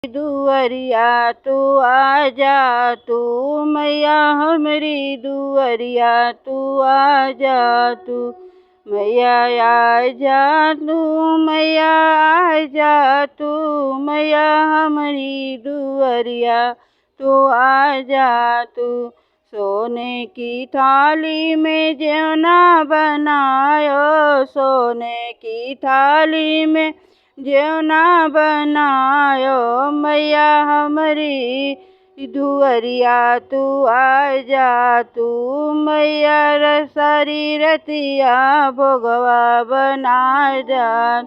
दुअरिया तू आजा तू मैया हमरी दुअरिया तू आजा तू मैया आजा तू मैया आजा तू मैया हमरी दुअरिया तू आजा तू। सोने की थाली में जेवना बनायो सोने की थाली में जेवना बनायो मैया हमारी दुअरिया तू आजा तू मैया सारी रतिया भोगवा बना जा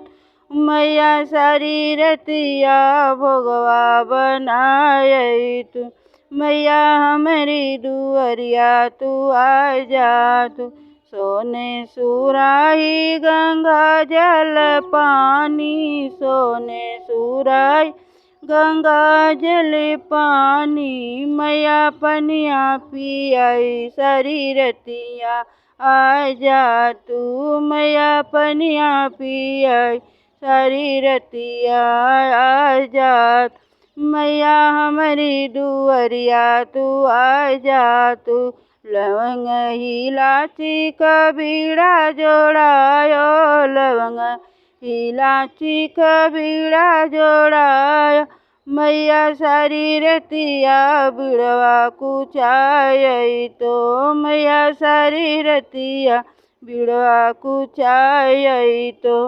मैया सारी रतिया भोगवा बनाए तू मैया हमारी दुअरिया तू आजा तू। सोने सुराही गंगा जल पानी सोने सुराही गंगा जल पानी मैया पनिया पियाई सारी रतिया आजा तू मैया पनिया पियाई सारी रतिया आजा मैया हमारी दुअरिया तू आजा तू। लवंग इलायची का बीड़ा जोड़ायो लवंग इलायची का बीड़ा जोड़ायो मैया सारी रतिया बिड़वा कुचाई तो मैया सारी रतिया बिड़वा कुचाई तो।